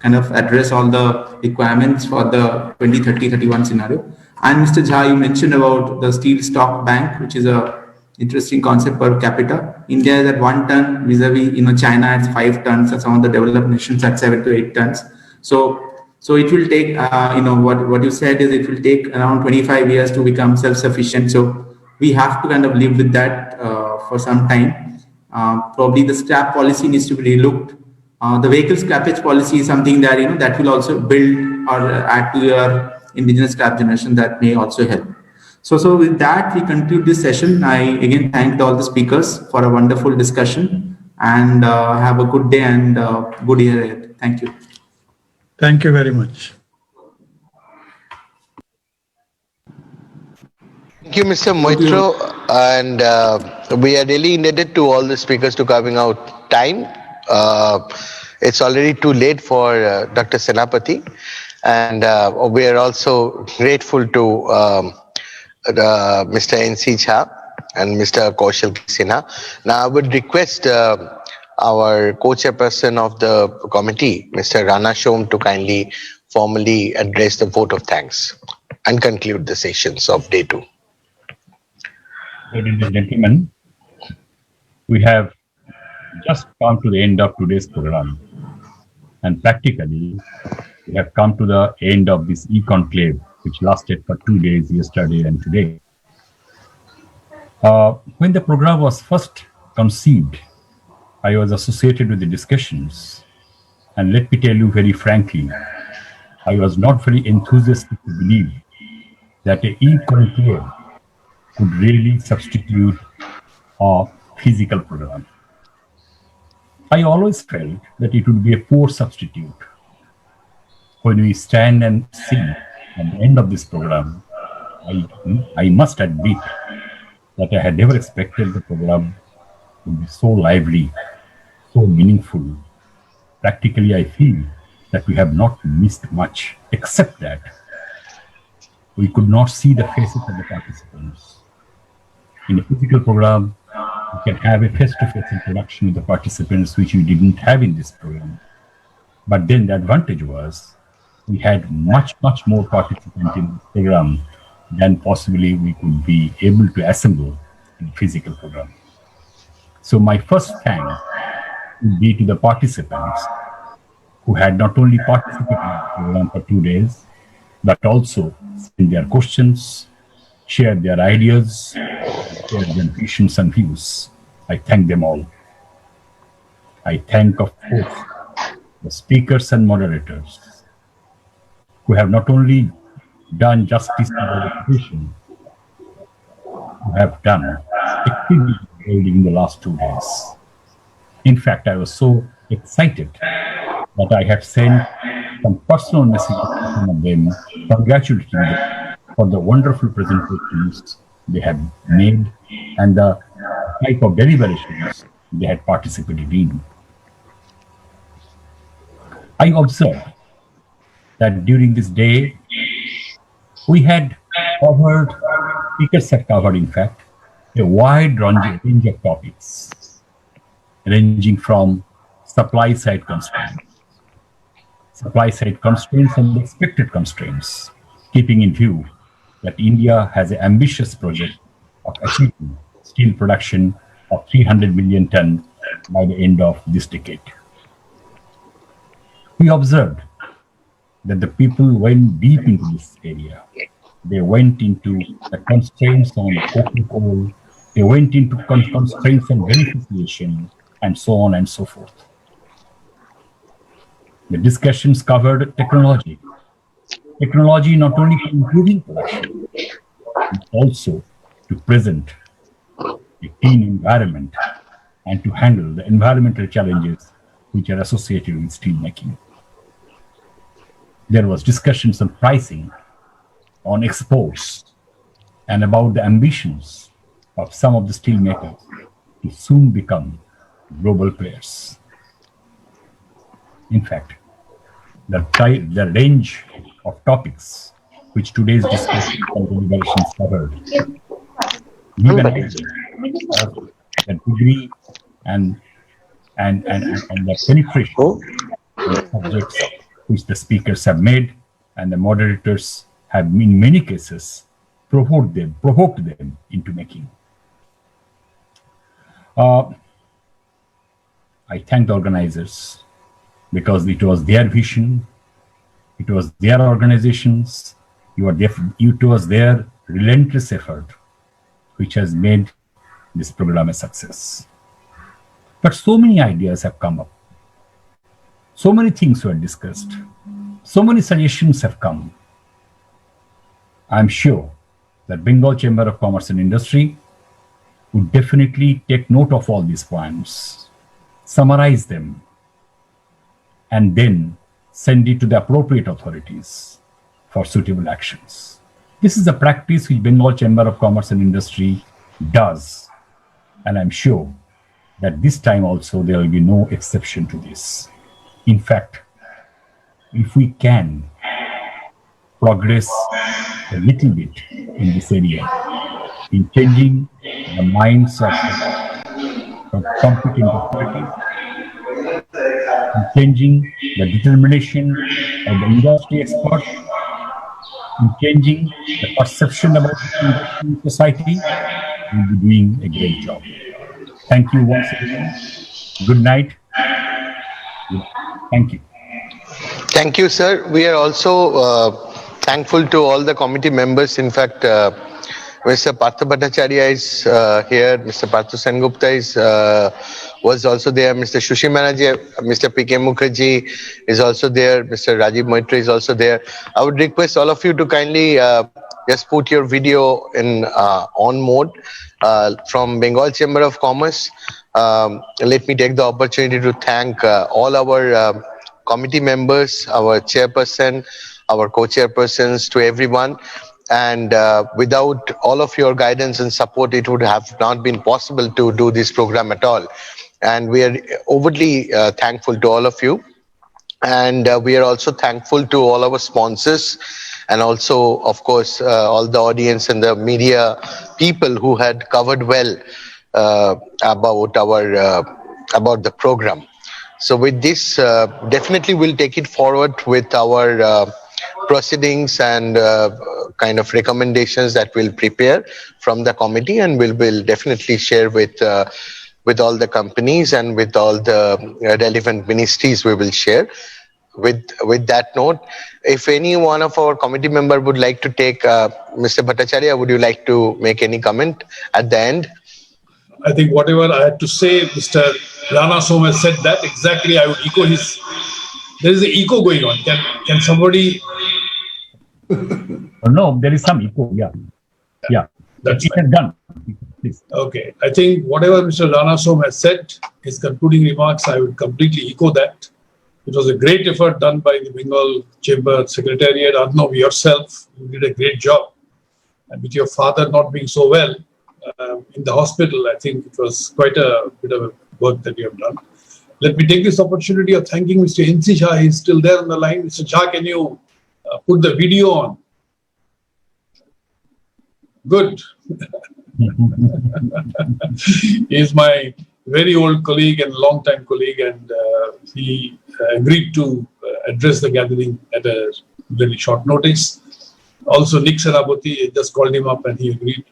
kind of address all the requirements for the 2030-31 scenario. And Mr. Jha, you mentioned about the steel stock bank, which is a interesting concept per capita. India is at 1 ton vis-a-vis, China at 5 tons, and some of the developed nations at 7 to 8 tons. So it will take, what you said is it will take around 25 years to become self-sufficient. So we have to kind of live with that for some time. Probably the scrap policy needs to be relooked. The vehicle scrappage policy is something that, that will also build or add to your indigenous scrap generation. That may also help. So with that, we conclude this session. I again thank all the speakers for a wonderful discussion, and have a good day and good year ahead. Thank you. Thank you very much. Thank you, Mr. Moitro, and we are really indebted to all the speakers to carving out time. It's already too late for Dr. Senapati, and we are also grateful to Mr. N.C. Jha and Mr. Kaushal Sinha. Now I would request our co-chairperson of the committee, Mr. Rana Shom, to kindly formally address the vote of thanks and conclude the sessions of day 2. Ladies and gentlemen, we have just come to the end of today's program, and practically we have come to the end of this e-conclave, which lasted for 2 days, yesterday and today. When the program was first conceived, I was associated with the discussions, and let me tell you very frankly, I was not very enthusiastic to believe that a e-conclave could really substitute a physical program. I always felt that it would be a poor substitute, When we stand and see at the end of this program, I must admit that I had never expected the program would be so lively, so meaningful. Practically, I feel that we have not missed much, except that we could not see the faces of the participants. In a physical program, we can have a face-to-face interaction with the participants, which we didn't have in this program. But then the advantage was we had much more participants in this program than possibly we could be able to assemble in a physical program. So my first thanks would be to the participants who had not only participated in the program for 2 days, but also sent their questions, shared their ideas, shared their visions and views. I thank them all. I thank, of course, the speakers and moderators who have not only done justice to the education, who have done extremely well during the last 2 days. In fact, I was so excited that I have sent some personal messages to some of them, congratulating them for the wonderful presentations they have made and the type of deliberations they had participated in. I observed that during this day, we had covered, speakers had covered, in fact, a wide range of topics, ranging from supply side constraints and expected constraints, keeping in view that India has an ambitious project of achieving steel production of 300 million ton by the end of this decade. We observed that the people went deep into this area. They went into the constraints on coking coal, they went into constraints on beneficiation, and so on and so forth. The discussions covered technology. Technology not only for improving production, but also to present a clean environment and to handle the environmental challenges which are associated with steel making. There was discussions on pricing, on exports, and about the ambitions of some of the steel makers to soon become global players. In fact, the range of topics which today's discussion and deliberations covered give an idea of the degree and the penetration of the subjects which the speakers have made, and the moderators have, in many cases, provoked them into making. I thank the organizers because it was their vision, it was their organizations, it was their relentless effort which has made this program a success. But so many ideas have come up. So many things were discussed. So many suggestions have come. I'm sure that Bengal Chamber of Commerce and Industry would definitely take note of all these points, summarize them, and then send it to the appropriate authorities for suitable actions. This is a practice which Bengal Chamber of Commerce and Industry does, and I'm sure that this time also there will be no exception to this. In fact, if we can progress a little bit in this area, in changing the minds of competent authorities, in changing the determination of the industry experts, in changing the perception about the society, we'll be doing a great job. Thank you once again. Good night. Thank you. Thank you, sir. We are also thankful to all the committee members. In fact, Mr. Partha Bhattacharya is here. Mr. Partha Sengupta was also there. Mr. Shushi Manaji, Mr. P.K. Mukherjee is also there. Mr. Rajiv Maitri is also there. I would request all of you to kindly just put your video in on mode from Bengal Chamber of Commerce. Let me take the opportunity to thank all our committee members, our chairperson, our co-chairpersons, to everyone. And without all of your guidance and support, it would have not been possible to do this program at all. And we are overly thankful to all of you. And we are also thankful to all our sponsors, and also, of course, all the audience and the media people who had covered well about the program. So with this, definitely we'll take it forward with our proceedings and kind of recommendations that we'll prepare from the committee, and we'll definitely share with all the companies and with all the relevant ministries. We will share. With that note, if any one of our committee member would like to take, Mr. Bhattacharya, would you like to make any comment at the end? I think whatever I had to say, Mr. Rana Som has said that exactly. I would echo his. There is an echo going on. Can somebody? No, there is some echo. Yeah. That's it is done. Please. Okay. I think whatever Mr. Rana Som has said, his concluding remarks, I would completely echo that. It was a great effort done by the Bengal Chamber Secretariat. Arnav, yourself, you did a great job. And with your father not being so well in the hospital, I think it was quite a bit of work that you have done. Let me take this opportunity of thanking Mr. N.C. Shah. He's still there on the line. Mr. Shah, can you put the video on? Good. He is my very old colleague and long-time colleague, and he agreed to address the gathering at a very short notice. Also, Nick Senapati just called him up and he agreed.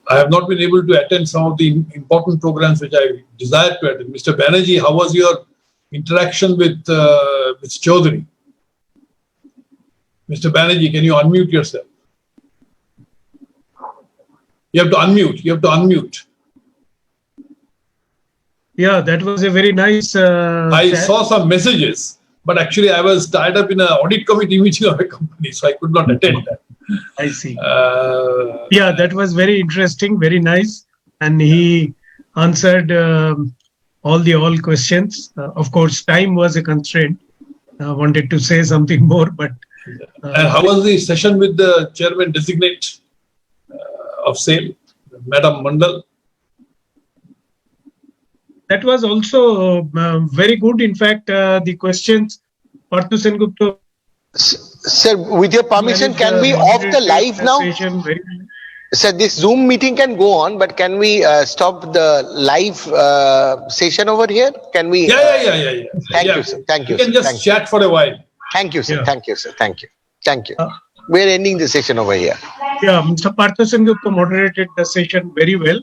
I have not been able to attend some of the important programs which I desired to attend. Mr. Banerjee, how was your interaction with Ms. Chaudhary? Mr. Banerjee, can you unmute yourself? You have to unmute. Yeah, that was a very nice. I saw some messages, but actually I was tied up in an audit committee meeting of a company, so I could not attend that. I see. Yeah, that was very interesting, very nice, and he answered all questions. Of course, time was a constraint. I wanted to say something more, but. And how was the session with the chairman designate of SAIL, Madam Mandal? That was also very good. In fact, the questions, Parthu Sengupta. Sir, with your permission, can we off the live now? Sir, this Zoom meeting can go on, but can we stop the live session over here? Can we? Yeah. Thank you, sir. Thank you. You can just chat for a while. Thank you, sir. Yeah. Thank you, sir. Thank you. We're ending the session over here. Yeah, Mr. Parthu Sengupta moderated the session very well.